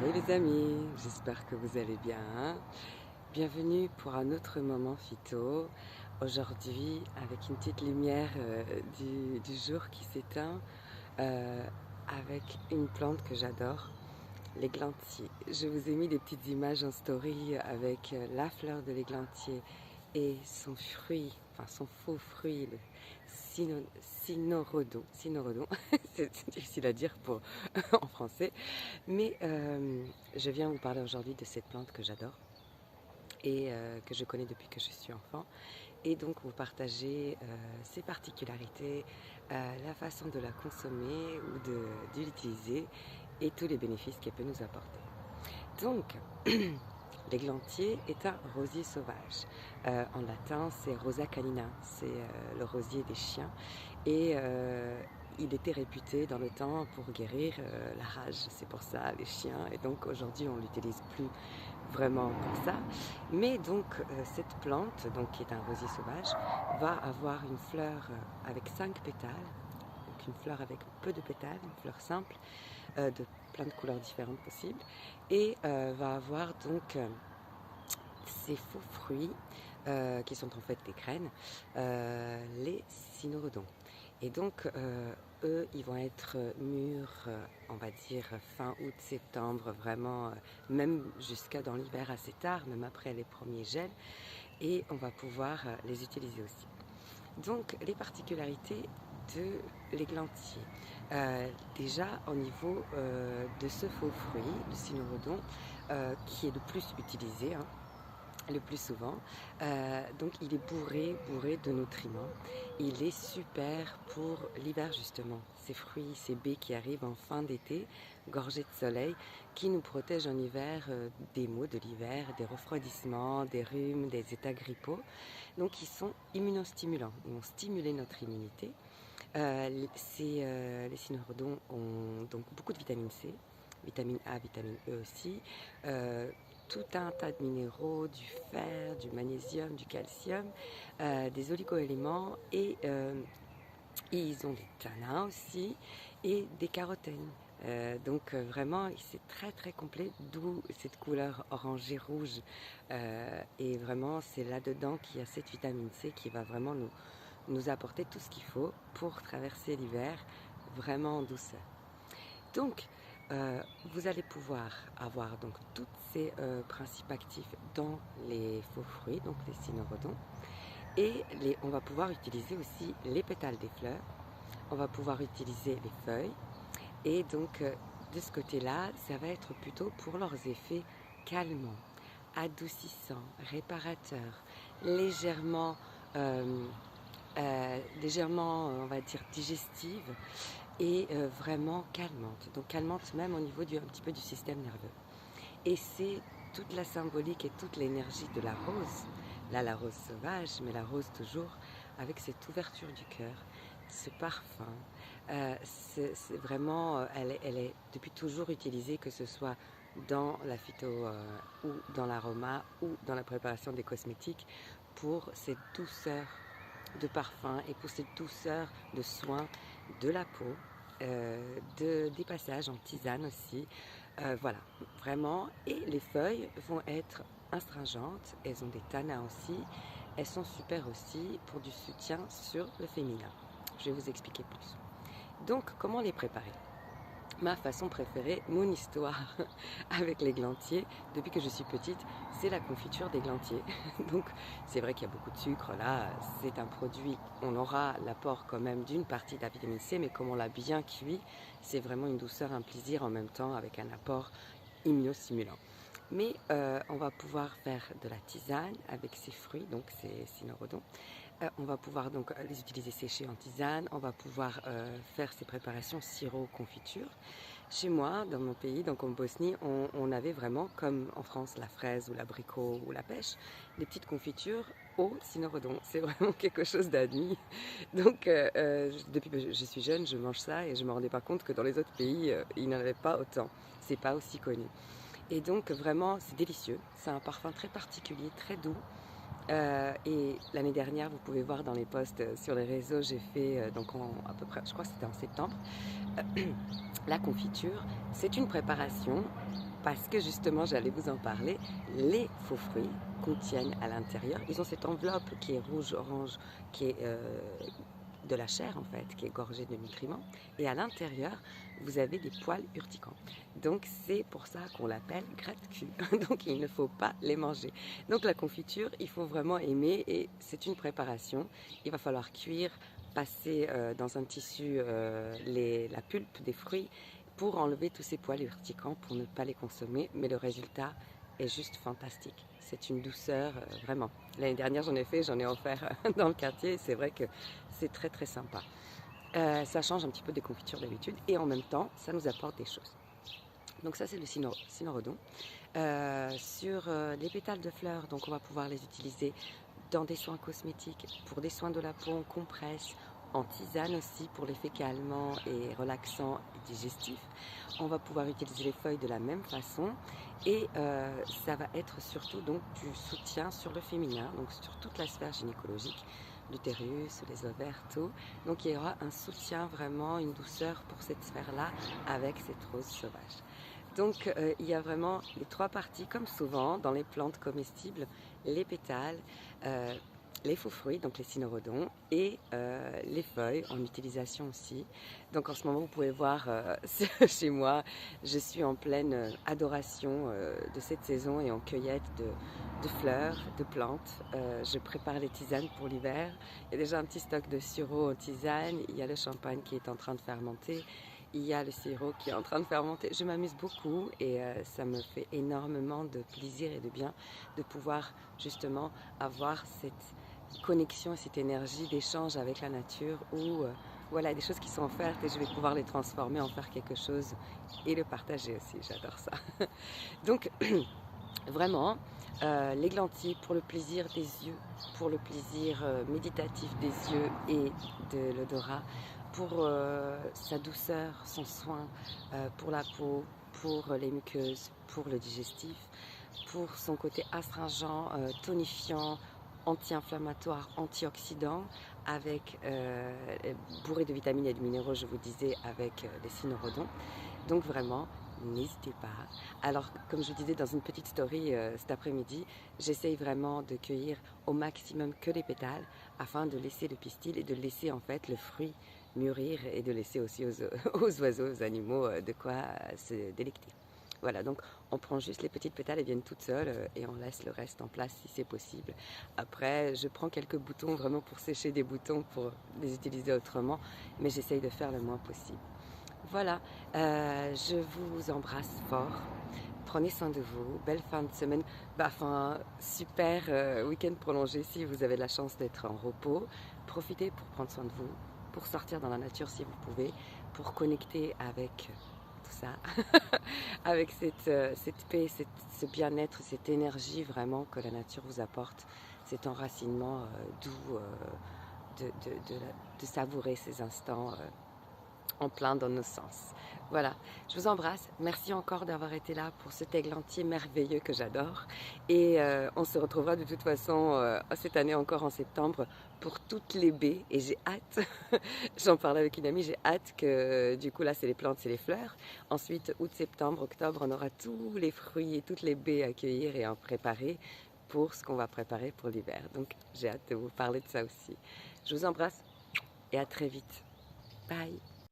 Hey les amis, j'espère que vous allez bien. Bienvenue pour un autre moment phyto. Aujourd'hui, avec une petite lumière du jour qui s'éteint, euh, avec une plante que j'adore, l'églantier. Je vous ai mis des petites images en story avec la fleur de l'églantier et son fruit, enfin son faux fruit, le cynorhodon. C'est difficile à dire pour, en français. Mais je viens vous parler aujourd'hui de cette plante que j'adore et que je connais depuis que je suis enfant. Et donc vous partager ses particularités, la façon de la consommer ou de l'utiliser et tous les bénéfices qu'elle peut nous apporter. Donc, l'églantier est un rosier sauvage. En latin, c'est Rosa canina, c'est le rosier des chiens. Et il était réputé dans le temps pour guérir la rage. C'est pour ça, les chiens. Et donc aujourd'hui, on ne l'utilise plus vraiment pour ça. Mais donc, cette plante, donc, qui est un rosier sauvage, va avoir une fleur avec 5 pétales. Donc une fleur avec peu de pétales, une fleur simple, de plein de couleurs différentes possibles. Et va avoir donc ces faux fruits, qui sont en fait des graines, les cynorhodons. Et donc, eux, ils vont être mûrs, on va dire, fin août, septembre, vraiment, même jusqu'à dans l'hiver assez tard, même après les premiers gels, et on va pouvoir les utiliser aussi. Donc, les particularités de l'églantier. Déjà, au niveau de ce faux fruit, le cynorhodon, qui est le plus utilisé, hein, le plus souvent. Donc il est bourré de nutriments. Il est super pour l'hiver justement. Ces fruits, ces baies qui arrivent en fin d'été, gorgées de soleil, qui nous protègent en hiver des maux de l'hiver, des refroidissements, des rhumes, des états grippaux. Donc ils sont immunostimulants. Ils vont stimuler notre immunité. Les cynorhodons ont donc beaucoup de vitamine C, vitamine A, vitamine E aussi, tout un tas de minéraux, du fer, du magnésium, du calcium, des oligoéléments et ils ont des tanins aussi et des carotènes. Donc vraiment c'est très très complet, d'où cette couleur orangée rouge, et vraiment c'est là-dedans qu'il y a cette vitamine C qui va vraiment nous apporter tout ce qu'il faut pour traverser l'hiver vraiment en douceur. Donc, vous allez pouvoir avoir donc tous ces principes actifs dans les faux fruits, donc les cynorhodons. Et on va pouvoir utiliser aussi les pétales des fleurs. On va pouvoir utiliser les feuilles. Et donc, de ce côté-là, ça va être plutôt pour leurs effets calmants, adoucissants, réparateurs, légèrement, on va dire, digestives et vraiment calmante. Donc calmante même au niveau un petit peu du système nerveux. Et c'est toute la symbolique et toute l'énergie de la rose. Là, la rose sauvage, mais la rose toujours avec cette ouverture du cœur, ce parfum. C'est vraiment, elle est depuis toujours utilisée, que ce soit dans la phyto ou dans l'aroma ou dans la préparation des cosmétiques, pour cette douceur de parfum et pour cette douceur de soins de la peau, des passages en tisane aussi. Voilà, vraiment. Et les feuilles vont être astringentes, elles ont des tanins aussi, elles sont super aussi pour du soutien sur le féminin. Je vais vous expliquer plus. Donc, comment les préparer? Ma façon préférée, mon histoire avec l'églantier, depuis que je suis petite, c'est la confiture d'églantier. Donc c'est vrai qu'il y a beaucoup de sucre là, c'est un produit, on aura l'apport quand même d'une partie de la vitamine C, mais comme on l'a bien cuit, c'est vraiment une douceur, un plaisir en même temps avec un apport immunostimulant. Mais on va pouvoir faire de la tisane avec ces fruits, donc ces cynorhodons. On va pouvoir donc les utiliser séchés en tisane. On va pouvoir faire ces préparations sirop confiture. Chez moi, dans mon pays, donc en Bosnie, on avait vraiment, comme en France, la fraise ou l'abricot ou la pêche, des petites confitures au cynorhodon. C'est vraiment quelque chose d'admis. Donc, depuis que je suis jeune, je mange ça et je ne me rendais pas compte que dans les autres pays, il n'y en avait pas autant. C'est pas aussi connu. Et donc, vraiment, c'est délicieux. C'est un parfum très particulier, très doux. Et l'année dernière, vous pouvez voir dans les posts sur les réseaux, j'ai fait donc à peu près, je crois que c'était en septembre, la confiture. C'est une préparation parce que justement, j'allais vous en parler, les faux fruits contiennent à l'intérieur, ils ont cette enveloppe qui est rouge-orange, qui est de la chair en fait, qui est gorgée de nutriments, et à l'intérieur, vous avez des poils urticants. Donc c'est pour ça qu'on l'appelle gratte-cul. Donc il ne faut pas les manger. Donc la confiture, il faut vraiment aimer, et c'est une préparation. Il va falloir cuire, passer dans un tissu la pulpe des fruits pour enlever tous ces poils urticants, pour ne pas les consommer, mais le résultat est juste fantastique. C'est une douceur, vraiment. L'année dernière, j'en ai offert dans le quartier, et c'est vrai que c'est très très sympa. Ça change un petit peu des confitures d'habitude, et en même temps, ça nous apporte des choses. Donc ça, c'est le cynorrhodon. Sur les pétales de fleurs, donc on va pouvoir les utiliser dans des soins cosmétiques, pour des soins de la peau en compresse, en tisane aussi pour l'effet calmant et relaxant et digestif. On va pouvoir utiliser les feuilles de la même façon, et ça va être surtout donc du soutien sur le féminin, donc sur toute la sphère gynécologique, l'utérus, les ovaires, tout. Donc il y aura un soutien, vraiment une douceur pour cette sphère-là avec cette rose sauvage. Donc il y a vraiment les trois parties, comme souvent dans les plantes comestibles: les pétales, les faux fruits, donc les cynorrhodons, et les feuilles en utilisation aussi. Donc en ce moment, vous pouvez voir chez moi, je suis en pleine adoration de cette saison et en cueillette de fleurs, de plantes. Je prépare les tisanes pour l'hiver. Il y a déjà un petit stock de sureau en tisane, il y a le champagne qui est en train de fermenter, il y a le sirop qui est en train de fermenter. Je m'amuse beaucoup, et ça me fait énormément de plaisir et de bien de pouvoir justement avoir cette connexion et cette énergie d'échange avec la nature, où voilà, des choses qui sont offertes et je vais pouvoir les transformer, en faire quelque chose et le partager aussi. J'adore ça. Donc vraiment, l'églantier pour le plaisir des yeux, pour le plaisir méditatif des yeux et de l'odorat, pour sa douceur, son soin, pour la peau, pour les muqueuses, pour le digestif, pour son côté astringent, tonifiant, anti-inflammatoire, antioxydant, avec bourré de vitamines et de minéraux, je vous disais, avec les cynorrhodons. Donc vraiment, n'hésitez pas. Alors, comme je vous disais dans une petite story cet après-midi, j'essaye vraiment de cueillir au maximum que les pétales, afin de laisser le pistil et de laisser en fait le fruit mûrir, et de laisser aussi aux oiseaux, aux animaux, de quoi se délecter. Voilà, donc on prend juste les petites pétales, elles viennent toutes seules, et on laisse le reste en place si c'est possible. Après, je prends quelques boutons vraiment pour sécher des boutons, pour les utiliser autrement, mais j'essaye de faire le moins possible. Voilà, je vous embrasse fort. Prenez soin de vous. Belle fin de semaine. Super week-end prolongé si vous avez la chance d'être en repos. Profitez pour prendre soin de vous, pour sortir dans la nature si vous pouvez, pour connecter avec tout ça, avec cette paix, ce bien-être, cette énergie vraiment que la nature vous apporte, cet enracinement doux, de savourer ces instants en plein dans nos sens. Voilà, je vous embrasse. Merci encore d'avoir été là pour cet églantier merveilleux que j'adore. Et on se retrouvera de toute façon cette année encore en septembre pour toutes les baies. Et j'ai hâte, j'en parlais avec une amie, j'ai hâte que du coup là c'est les plantes, c'est les fleurs. Ensuite, août, septembre, octobre, on aura tous les fruits et toutes les baies à cueillir et à en préparer pour ce qu'on va préparer pour l'hiver. Donc j'ai hâte de vous parler de ça aussi. Je vous embrasse et à très vite. Bye.